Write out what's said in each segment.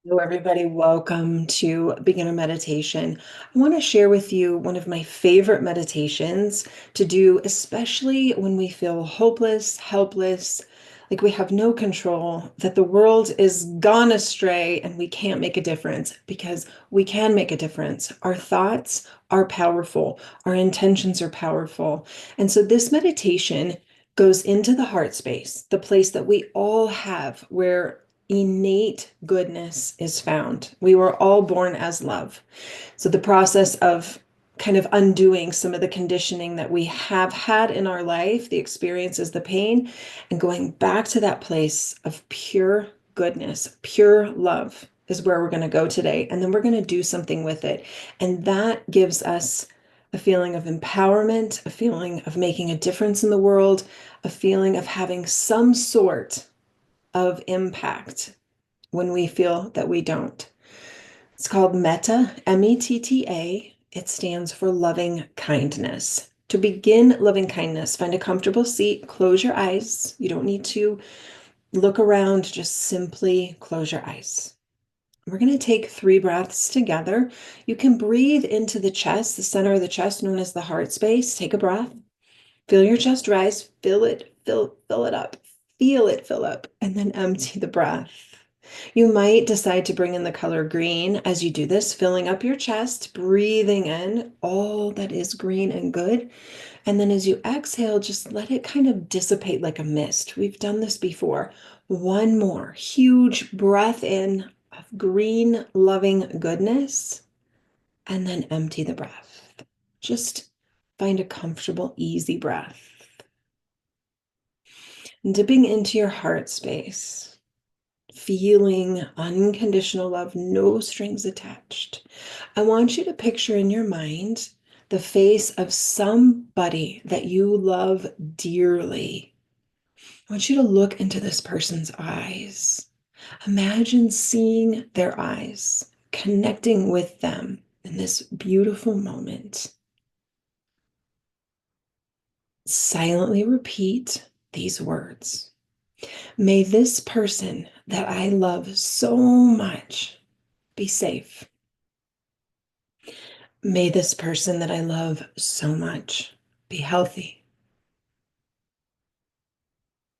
Hello, everybody. Welcome to beginner meditation. I want to share with you one of my favorite meditations to do, especially when we feel hopeless, helpless, like we have no control, that the world is gone astray and we can't make a difference because we can make a difference. Our thoughts are powerful, our intentions are powerful. And so this meditation goes into the heart space, the place that we all have where innate goodness is found. We were all born as love. So the process of kind of undoing some of the conditioning that we have had in our life, the experiences, the pain, and going back to that place of pure goodness, pure love is where we're going to go today. And then we're going to do something with it. And that gives us a feeling of empowerment, a feeling of making a difference in the world, a feeling of having some sort of impact when we feel that we don't. It's called Metta, Metta. It stands for loving kindness. To begin loving kindness, find a comfortable seat, close your eyes. You don't need to look around, just simply close your eyes. We're going to take 3 breaths together. You can breathe into the chest, the center of the chest, known as the heart space. Take a breath. Feel your chest rise, fill it up, feel it fill up, and then empty the breath. You might decide to bring in the color green as you do this, filling up your chest, breathing in all that is green and good. And then as you exhale, just let it kind of dissipate like a mist. We've done this before. One more huge breath in of green, loving goodness, and then empty the breath. Just find a comfortable, easy breath. Dipping into your heart space, feeling unconditional love, no strings attached. I want you to picture in your mind the face of somebody that you love dearly. I want you to look into this person's eyes. Imagine seeing their eyes, connecting with them in this beautiful moment. Silently repeat these words. May this person that I love so much be safe. May this person that I love so much be healthy.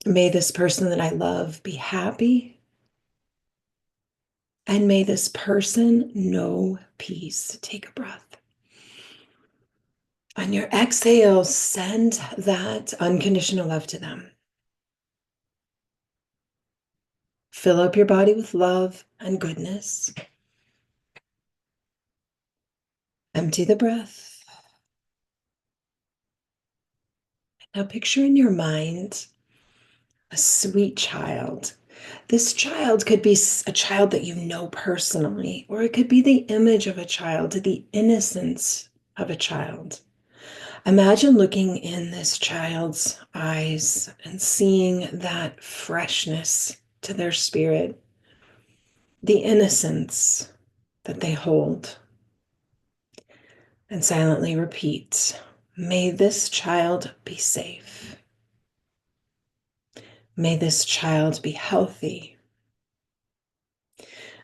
May this person that I love be happy. And may this person know peace. Take a breath. On your exhale, send that unconditional love to them. Fill up your body with love and goodness. Empty the breath. Now picture in your mind a sweet child. This child could be a child that you know personally, or it could be the image of a child, the innocence of a child. Imagine looking in this child's eyes and seeing that freshness to their spirit, the innocence that they hold, and silently repeat, may this child be safe. May this child be healthy.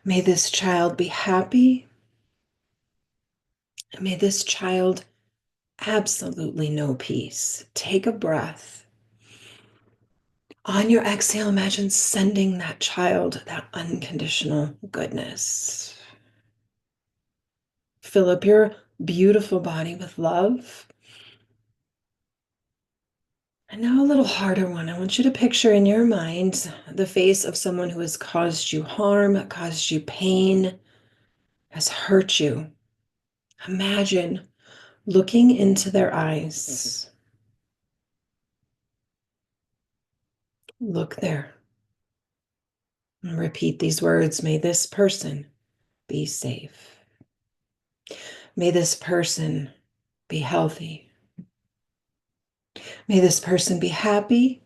May this child be happy. And may this child absolutely know peace. Take a breath. On your exhale, imagine sending that child that unconditional goodness. Fill up your beautiful body with love. And now a little harder one. I want you to picture in your mind the face of someone who has caused you harm, caused you pain, has hurt you. Imagine looking into their eyes. Look there. And repeat these words. May this person be safe. May this person be healthy. May this person be happy.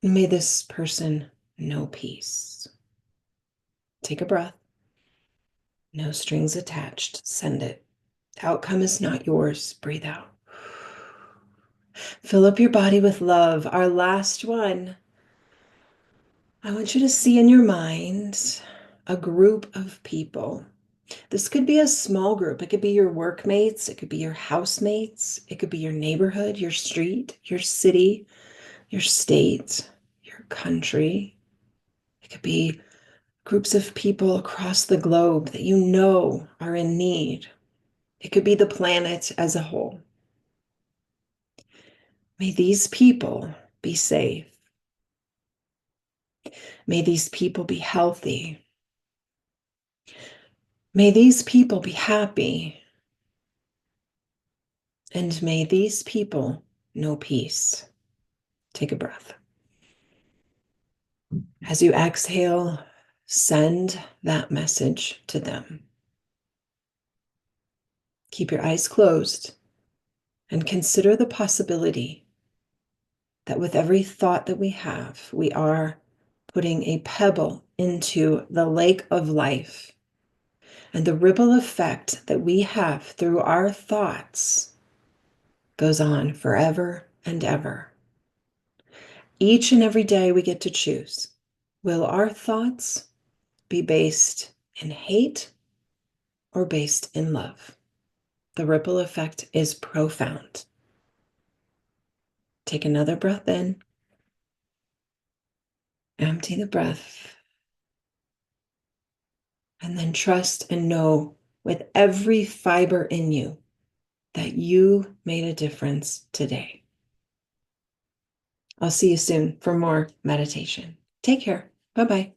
May this person know peace. Take a breath. No strings attached. Send it. Outcome is not yours. Breathe out. Fill up your body with love. Our last one. I want you to see in your mind a group of people. This could be a small group. It could be your workmates. It could be your housemates. It could be your neighborhood, your street, your city, your state, your country. It could be groups of people across the globe that you know are in need. It could be the planet as a whole. May these people be safe. May these people be healthy. May these people be happy. And may these people know peace. Take a breath. As you exhale, send that message to them. Keep your eyes closed and consider the possibility that with every thought that we have, we are putting a pebble into the lake of life. And the ripple effect that we have through our thoughts goes on forever and ever. Each and every day we get to choose. Will our thoughts be based in hate or based in love? The ripple effect is profound. Take another breath in. Empty the breath. And then trust and know with every fiber in you that you made a difference today. I'll see you soon for more meditation. Take care. Bye-bye.